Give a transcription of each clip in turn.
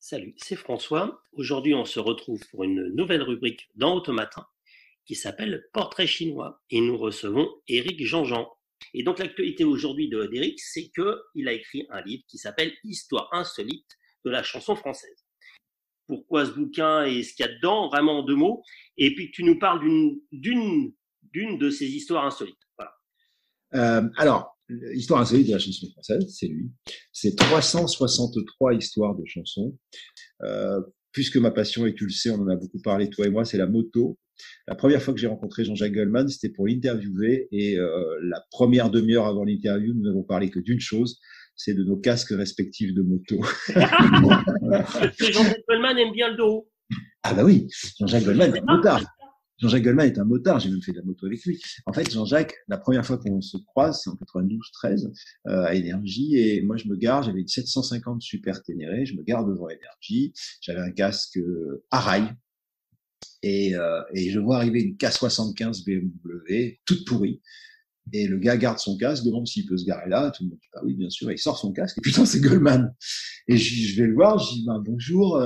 Salut, c'est François. Aujourd'hui, on se retrouve pour une nouvelle rubrique dans Automatin qui s'appelle Portrait chinois et nous recevons Éric Jean-Jean. Et donc l'actualité aujourd'hui d'Éric, c'est qu'il a écrit un livre qui s'appelle Histoire insolite de la chanson française. Pourquoi ce bouquin et ce qu'il y a dedans, vraiment en deux mots, et puis tu nous parles d'une de ces histoires insolites. Voilà. Histoire insolite de la chanson française, c'est lui. C'est 363 histoires de chansons. Puisque ma passion, et tu le sais, on en a beaucoup parlé, toi et moi, c'est la moto. La première fois que j'ai rencontré Jean-Jacques Goldman, c'était pour l'interviewer. Et la première demi-heure avant l'interview, nous n'avons parlé que d'une chose, c'est de nos casques respectifs de moto. Jean-Jacques Goldman aime bien le dos. Ah bah oui, Jean-Jacques Goldman est un motard. Jean-Jacques Goldman est un motard, j'ai même fait de la moto avec lui. En fait, Jean-Jacques, la première fois qu'on se croise, c'est en 92-13, à Énergie, et moi je me gare, j'avais une 750 Super Ténéré, je me gare devant Énergie, j'avais un casque à rail, et je vois arriver une K75 BMW, toute pourrie, et le gars garde son casque, demande s'il peut se garer là, tout le monde dit bah oui, bien sûr, et il sort son casque, et putain, c'est Goldman. Et je vais le voir, je dis bonjour,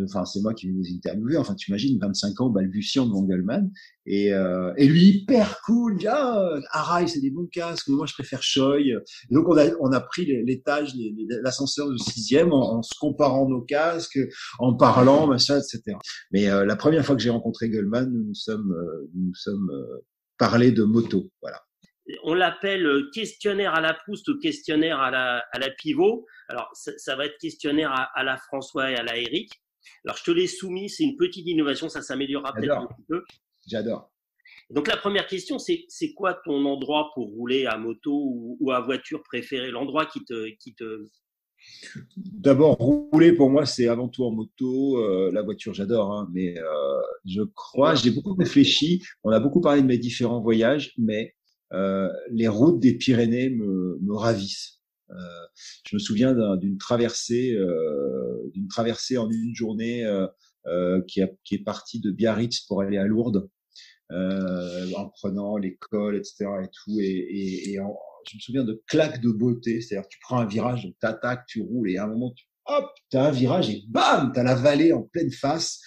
enfin c'est moi qui vais vous interviewer. Enfin tu imagines 25 ans balbutiant devant Goldman et lui hyper cool, il dit Arai c'est des bons casques, mais moi je préfère Shoei. Et donc on a pris l'étage, l'ascenseur du 6e en se comparant nos casques, en parlant machin etc. Mais la première fois que j'ai rencontré Goldman, nous nous sommes parlé de moto, voilà. On l'appelle questionnaire à la Proust ou questionnaire à la Pivot. Alors, ça va être questionnaire à la François et à la Éric. Alors, je te l'ai soumis, c'est une petite innovation, ça s'améliorera peut-être un petit peu. J'adore. Donc, la première question, c'est quoi ton endroit pour rouler à moto ou à voiture préféré, l'endroit qui te... D'abord, rouler pour moi, c'est avant tout en moto. La voiture, j'adore, hein, mais je crois, j'ai beaucoup réfléchi. On a beaucoup parlé de mes différents voyages, mais les routes des Pyrénées me ravissent. Je me souviens d'une traversée en une journée qui est partie de Biarritz pour aller à Lourdes, en prenant l'école, etc. et tout, je me souviens de claques de beauté, c'est-à-dire tu prends un virage, donc t'attaques, tu roules, et à un moment, t'as un virage et bam, t'as la vallée en pleine face.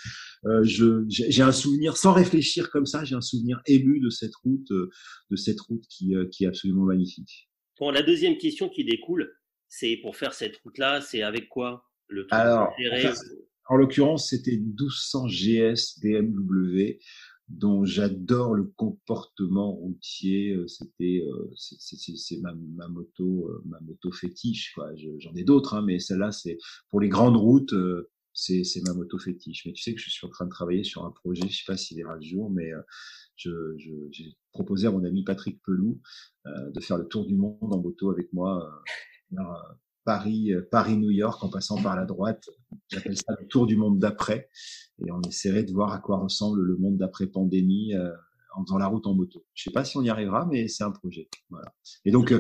J'ai un souvenir, sans réfléchir comme ça, j'ai un souvenir ému de cette route qui est absolument magnifique. Bon, la deuxième question qui découle, c'est pour faire cette route-là, c'est avec quoi le truc préféré? En l'occurrence, c'était une 1200 GS BMW dont j'adore le comportement routier. C'est ma moto fétiche, quoi. J'en ai d'autres, hein, mais celle-là, c'est pour les grandes routes. C'est ma moto fétiche. Mais tu sais que je suis en train de travailler sur un projet, je sais pas s'il verra le jour, mais j'ai proposé à mon ami Patrick Peloux de faire le tour du monde en moto avec moi. Paris-New York en passant par la droite. J'appelle ça le tour du monde d'après. Et on essaierait de voir à quoi ressemble le monde d'après-pandémie en faisant la route en moto. Je sais pas si on y arrivera, mais c'est un projet. Voilà. Et donc,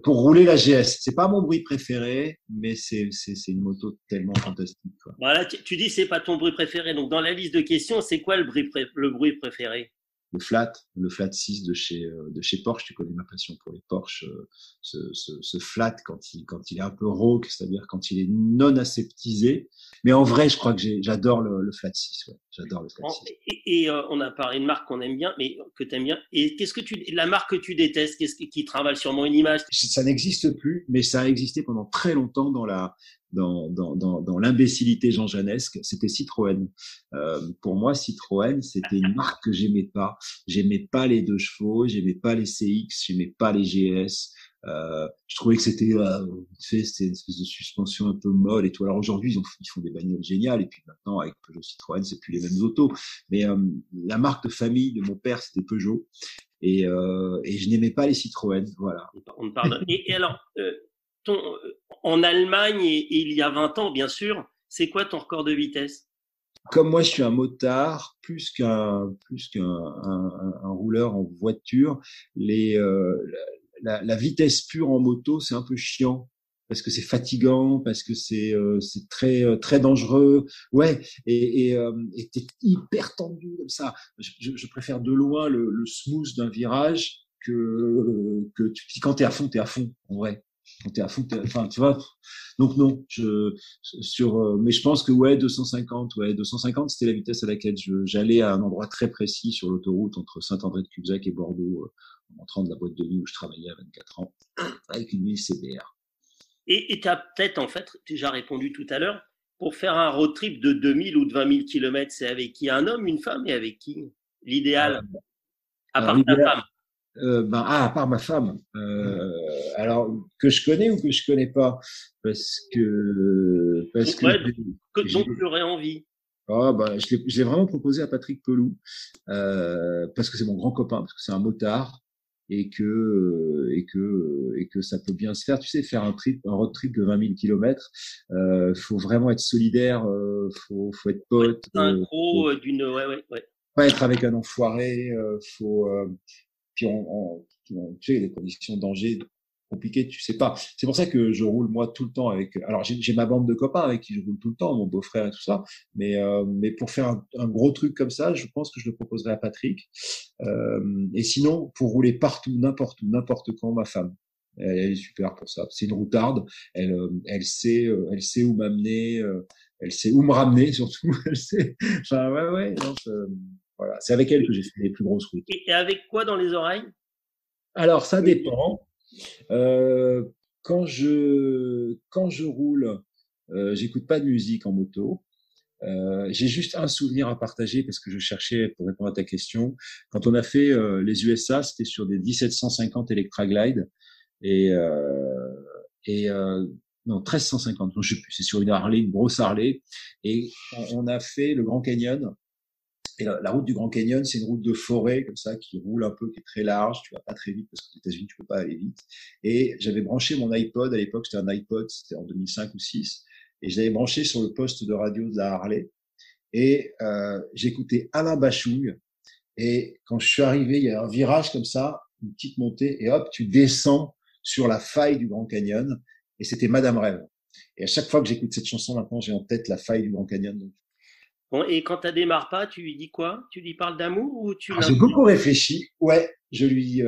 pour rouler la GS, c'est pas mon bruit préféré, mais c'est une moto tellement fantastique, quoi. Voilà, tu dis c'est pas ton bruit préféré. Donc, dans la liste de questions, c'est quoi le bruit préféré? Le flat 6 de chez Porsche. Tu connais ma passion pour les Porsche. Ce flat quand il est un peu rauque, c'est-à-dire quand il est non aseptisé. Mais en vrai, je crois que j'adore le flat 6. Ouais. J'adore le flat 6. Et on a parlé de marque qu'on aime bien, mais que tu aimes bien. Et la marque que tu détestes, qui travaille sûrement une image? Ça n'existe plus, mais ça a existé pendant très longtemps dans l'imbécilité jean-janesque, c'était Citroën. Pour moi, Citroën, c'était une marque que j'aimais pas. J'aimais pas les 2 chevaux, j'aimais pas les CX, j'aimais pas les GS. Je trouvais que c'était une espèce de suspension un peu molle et tout. Alors aujourd'hui, ils font des bagnoles géniales, et puis maintenant avec Peugeot Citroën, c'est plus les mêmes autos. Mais la marque de famille de mon père, c'était Peugeot, et je n'aimais pas les Citroën. Voilà. On parle. Et alors, en Allemagne, et il y a 20 ans, bien sûr, c'est quoi ton record de vitesse? Comme moi, je suis un motard plus qu'un rouleur en voiture. La vitesse pure en moto, c'est un peu chiant parce que c'est fatigant, parce que c'est très dangereux. Ouais, et t'es hyper tendu comme ça. Je préfère de loin le smooth d'un virage que quand t'es à fond, en vrai. T'es à fond, enfin, tu vois. Donc non, mais je pense que ouais, 250, c'était la vitesse à laquelle j'allais à un endroit très précis sur l'autoroute entre Saint-André-de-Cubzac et Bordeaux, en entrant de la boîte de nuit où je travaillais à 24 ans, avec une nuit CBR. Et tu as peut-être, en fait, déjà répondu tout à l'heure, pour faire un road trip de 2000 ou de 20 000 kilomètres, c'est avec qui? Un homme, une femme et avec qui? L'idéal, à Alors part ta l'idéal, femme. à part ma femme, alors que je connais ou que je connais pas, parce que Ouais, donc tu aurais envie. je l'ai vraiment proposé à Patrick Pelou, parce que c'est mon grand copain, parce que c'est un motard et que ça peut bien se faire. Tu sais, faire un road trip de 20 000 kilomètres, faut vraiment être solidaire, faut être Ouais, pote, synchro d'une. Ouais, ouais, ouais. pas être avec un enfoiré, puis tu sais, les conditions de danger compliquées, tu sais pas. C'est pour ça que je roule moi tout le temps avec. Alors j'ai ma bande de copains avec qui je roule tout le temps, mon beau-frère et tout ça. Mais pour faire un gros truc comme ça, je pense que je le proposerai à Patrick. Et sinon, pour rouler partout, n'importe quand, ma femme. Elle est super pour ça. C'est une routarde. Elle sait où m'amener. Elle sait où me ramener surtout. Elle sait. Enfin ouais. Non, voilà. C'est avec elle que j'ai fait les plus grosses routes. Et avec quoi dans les oreilles? Alors ça dépend. Euh, quand je roule, j'écoute pas de musique en moto. J'ai juste un souvenir à partager parce que je cherchais pour répondre à ta question. Quand on a fait les USA, c'était sur des 1750 Electra Glide et et non 1350. Non, je sais plus. C'est sur une Harley, une grosse Harley, et on a fait le Grand Canyon. Et la route du Grand Canyon, c'est une route de forêt comme ça qui roule un peu, qui est très large. Tu vas pas très vite parce qu'aux États-Unis tu peux pas aller vite. Et j'avais branché mon iPod à l'époque, c'était un iPod, c'était en 2005 ou 6, et je l'avais branché sur le poste de radio de la Harley. Et j'écoutais Alain Bachung. Et quand je suis arrivé, il y a un virage comme ça, une petite montée, et hop, tu descends sur la faille du Grand Canyon. Et c'était Madame Rêve. Et à chaque fois que j'écoute cette chanson, maintenant, j'ai en tête la faille du Grand Canyon. Donc, Bon, et quand tu démarres pas, tu lui dis quoi? Tu lui parles d'amour ou tu alors, j'ai beaucoup réfléchi. Ouais, je lui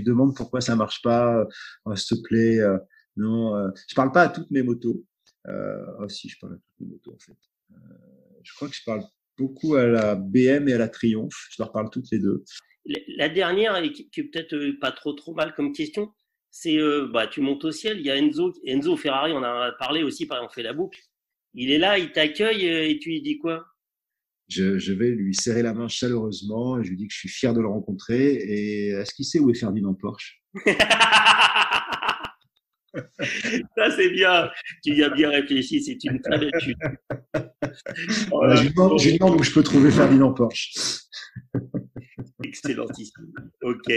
demande pourquoi ça marche pas. S'il te plaît, non. Je parle pas à toutes mes motos. Si, je parle à toutes mes motos en fait. Je crois que je parle beaucoup à la BM et à la Triumph. Je leur parle toutes les deux. La dernière, et qui est peut-être pas trop mal comme question, c'est tu montes au ciel. Il y a Enzo Ferrari, on en a parlé aussi, on fait la boucle. Il est là, il t'accueille et tu lui dis quoi? Je vais lui serrer la main chaleureusement et je lui dis que je suis fier de le rencontrer. Et est-ce qu'il sait où est Ferdinand Porsche? Ça, c'est bien. Tu y as bien réfléchi. C'est une très belle chute. Voilà, je lui demande où je peux trouver Ferdinand Porsche. Excellentissime. Ok.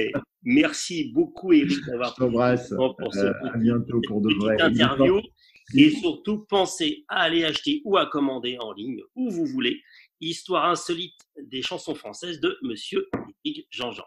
Merci beaucoup, Eric, d'avoir pris le temps pour à bientôt pour de vrai. petite interview. Et surtout, pensez à aller acheter ou à commander en ligne où vous voulez. Histoire insolite des chansons françaises de Monsieur Éric Jean-Jean.